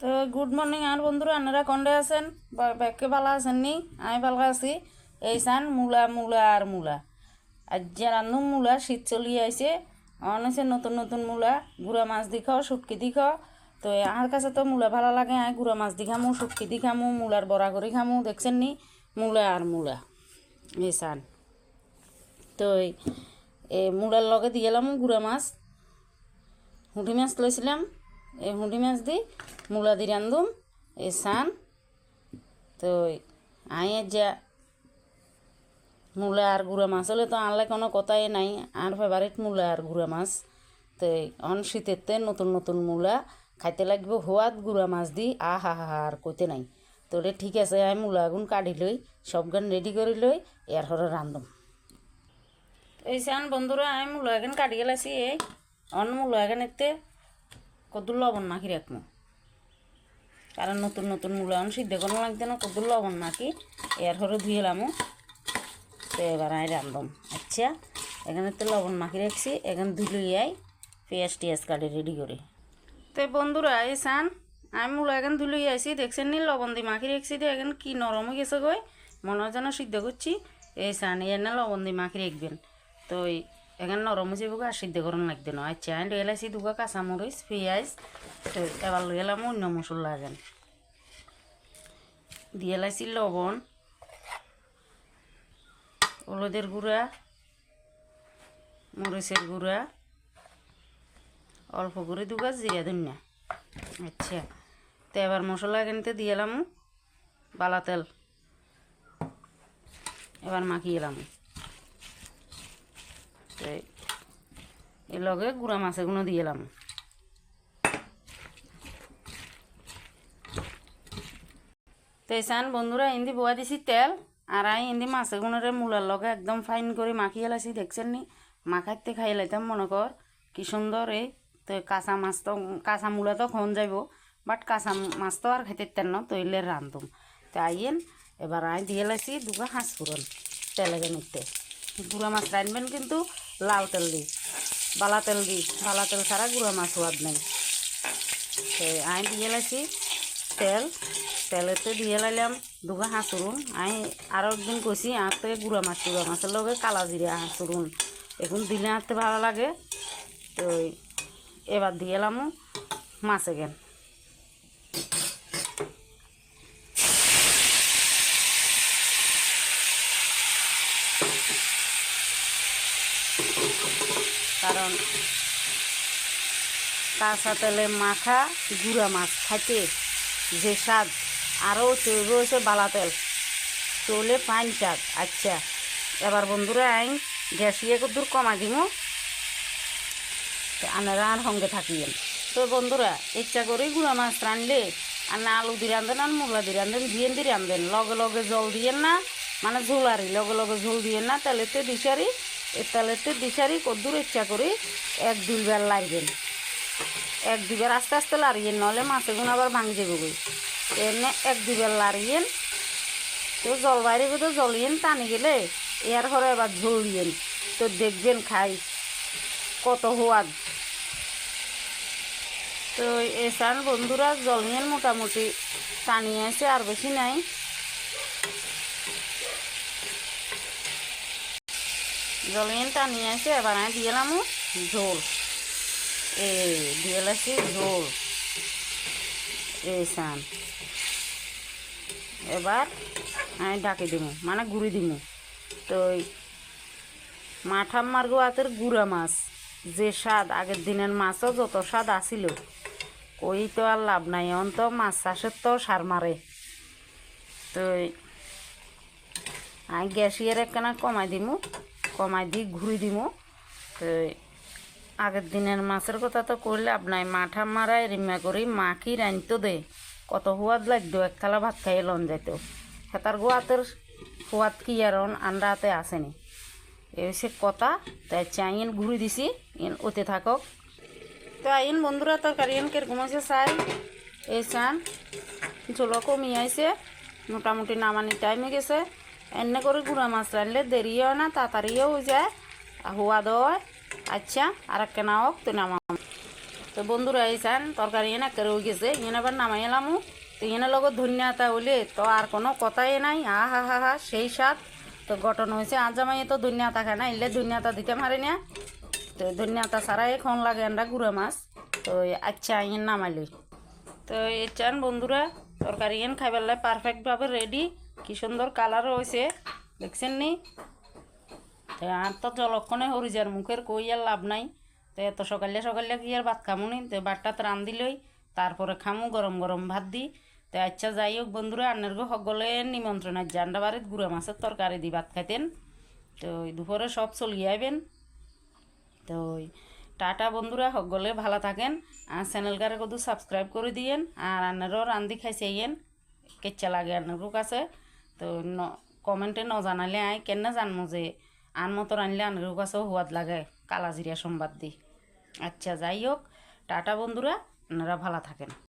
তো good morning আর বন্ধুরা, আপনারা কন্ডে আছেন? ব্যাগকে ভালো আছেন নি? আমি ভালো আছি। এই চান মূলা মূলা আর মূলা আর যে রান্ধুম মূলা, শীত চলিয়ে আইছে। অনেছে নতুন নতুন মূলা গুঁড়া মাছ দি খাও, শুটকি দি খাও। তো আমার কাছে তো মূলা ভালো লাগে, আমি গুঁড়া মাছ দি খামু, শুটকি দি খামু, মূলার বড়া করে খামু। দেখছেন নি? মূলা আর মূলা এই চান। তো এই মূলার লগে দিয়ে এলাম গুঁড়া মাছ, হুঁটি মাছ লইছিলাম। এই হুঁটি মাছ দি মূলা দি রান্ধুম এই চান। তো আইয়ের যা মূলা আর গুঁড়া মাছ হলে তো আনলে কোনো কথাই নাই, আর ফেভারিট মূলা আর গুঁড়া মাছ। তো অন শীতেরতে নতুন নতুন মূলা খাইতে লাগবে হোয়াত গুঁড়া মাছ দি, হা আর কইতে নাই। তো ঠিক আছে, আমি মূলা আগুন কাটি লই, সব গান রেডি করে লই, এর হরে রান্ধুম। এই চান বন্ধুরা, আমি মূলা এখন কাটি গেলাছি। এই অন্য মূলা এখন এতে কত লবণ মাখি রাখবো, কারণ নতুন নতুন মূলা অন সিদ্ধ কোনো লাগতে না, কত লবণ মাখি এর হরে ধুয়ে এলামো। তো এবার আমি রান্ধম। আচ্ছা, এখানে তো লবণ মাখি রাখছি, এখানে ধুলে আই পেঁয়াজ টিয়াজ কাটি রেডি করে। তো বন্ধুরা এই চান, আমি মূলা এখানে ধুলে আইছি, দেখছেন নি? লবণ দিয়ে মাখি রাখছি, দিয়ে এখন কি নরম হয়ে গেছে গই, মনে হয় যেন সিদ্ধ করছি। এই চান এর না লবণ দিয়ে মাখি রাখবেন। তো এখানে নরম হয়ে যাবো, আর সিদ্ধ করুন লাগবে না। আচ্ছা, আমি লয়ে এলাইছি দুগা কাঁচামরিচ, পেঁয়াজ। তো এবার লয়ে এলাম অন্য মশলা। এখন দিয়ে এলাইছি লবণ, হলুদের গুঁড়া, মরিচের গুঁড়া, অল্প করে দুগা জিরা ধনিয়া। আচ্ছা, তো এবার মশলা এখানতে দিয়ে এলাম বালা তেল, এবার মাখিয়ে এলাম। তো এর লগে গুঁড়া মাছ এগুলো দিয়ে এলাম। তো চান বন্ধুরা, ইন্দি বোয়া দিছি তেল, আর আমি ইন্দি মাছ এগুলোরে মূলার লগে একদম ফাইন করে মাখিয়ে এলাইছি। দেখছেন নি? মাখাইতে খাই লাইতাম মনে কর কি সুন্দর। এই তো কাঁচা মাছ তো, কাঁচা মূলা তো খন যাইব, বাট কাঁচা মাছ তো আর খাইতে তেন না, তো এলে রান্ধুম। তো আইয়েন এবার আই দিয়ে লাইছি দুগা হাঁস ফুরন তেলে নিতে। গুঁড়া মাছ রাঁধবেন কিন্তু লাল তেল দি, বালা তেল দি, বালা তেল ছাড়া গুঁড়া মাছ হওয়ার নেই। তো আই দিয়ে লাইছি তেল, তেলেতে দিয়ে লাইলাম দুগা হাঁসুরুন। আমি আরও একদিন কইছি আঁতে গুঁড়া মাছের লগে কালা জিরা হাঁসুরুন এখন দিলে আঁতে ভালো লাগে। তো এবার দিয়ে এলাম মাছ এগেন। কারণ কাঁচা তেলে মাখা গুঁড়া মাছ খাইতে যে স্বাদ, আরও রয়েছে বালা তেল, চলে পাইন স্বাদ। আচ্ছা, এবার বন্ধুরা আইন গ্যাস ইয়ে দূর কমা দিব, আপনারা আর সঙ্গে থাকিয়েন। তো বন্ধুরা, ইচ্ছা করেই গুঁড়া মাছ রাঁধলে আর না আলু দিয়ে রাঁধেন আর মূলা দিয়ে রাঁধেন, দিয়ে দিয়ে রাঁধেন, লগে লগে জল দিয়েন না, মানে ঝোলারি লগে লগে ঝোল দিয়েন না, তেলেতে দিশারি, এই তেলেতে দিশারি কদ্দুর ইচ্ছা করি এক দুইবার লাড়বেন, এক দুইবার আস্তে আস্তে লাড়িয়েন, নহলে মাছেগুলো আবার ভাঙি যাবে গই। এনে এক দুইবার লাড়িয়েন, তো জল বাইরে তো জলিয়েন, টানি গেলে এর ঘরে এবার ঝোল দিয়েন। তো দেখবেন খাই কত সোয়াদ। তো এই চান বন্ধুরা জলিয়েন মোটামুটি টানিয়ে আছে, আর বেশি নাই। জলিয়েন টানিয়ে আছে, এবার আমি দিয়ে এলাম ঝোল। দিয়ে এলাছি ঝোল এই চান। এবার আমি ঢাকি দিব, মানে গুঁড়ি দিব। তো মাঠাম মার্গো হাতের গুঁড়া মাছ যে স্বাদ, আগের দিনের মাছও যত স্বাদ আসিল, ওই তো আর লাভ নাই, এখন তো মাছ চাষের তো সার মারে। তো আমি গ্যাসিয়ার একখানা কমাই দিমু, কমাই দি ঘুরি দিমু। তো আগের দিনের মাছের কথা তো করলে লাভ নাই, মাঠা মারাই রিমা করি মাখি রাঁধতো দে, কত সোয়াদ লাগতো, এক থালা ভাত খাইয়ে লন যাইতো। হেতার গোয়াতের সোয়াদ কি আর আন্ডা হাতে আসেনি, এ হচ্ছে কথা। তাই চাইন ঘুরি দিছি, ইন ওতে থাকক। তো আইন বন্ধুরা, তরকারি এন কিরকম আছে চাই। এই চান ঝোলও কমিয়ে আইছে, মোটামুটি নামানির টাইমে গেছে। এনে করে গুঁড়া মাছ রানলে দেরিও হয় না, তাড়াতাড়িও হয়ে যায়, সোয়াদও হয়। আচ্ছা, আর একটা নাওক তো নামাম। তো বন্ধুরা এই চান তরকারি এনে কেড়ে গেছে এনে আবার নামাই এলামও। তো এনে লগত ধনিয়াটা হইলে তো আর কোনো কথাই নাই, হা হা হা সেই স্বাদ। তো গঠন হয়েছে আজ জামাই তো ধনিয়াটা খায় না, এলে ধনিয়াটা দিতে পারে না। তো ধনিয়াটা ছাড়াই এখন লাগে আমরা গুঁড়া মাছ। তো আচ্ছা ইন নামাইলি। তো এই চান বন্ধুরা তরকারি এন খাইবার পারফেক্টভাবে রেডি। কি সুন্দর কালারও হয়েছে দেখছেন নি। তো আর তো জলক্ষণে হরিজার মুখের কই আর লাভ নাই। তো এত সকালে সকালে কি আর ভাত খামুনি, তো ভাতটা রান্ধিলই তারপরে খামু গরম গরম ভাত দি। তো আচ্ছা যাই হোক বন্ধুরা আন্নের গো সকলে নিমন্ত্রণ আছে জান্ডা বাড়িত গুঁড়া মাছের তরকারি দি ভাত খাইতেন। তো দুপুরে সব চলিয়ে আইবেন। তো টাটা বন্ধুরা সকলে ভালো থাকেন। আর চ্যানেলটারে কত সাবস্ক্রাইব করে দিয়েন। আর আন্নারও রান্ধি খাইছে ইয়েন কেচ্ছা লাগে আন্নারও কাছে। তো কমেন্টে ন জানালে আই কেন জানবো যে আন মতো রানলে আন্নারও কাছেও সোয়াদ লাগে কালা জিরা সম্বাদ দি। আচ্ছা যাই হোক টাটা বন্ধুরা, আপনারা ভালো থাকেন।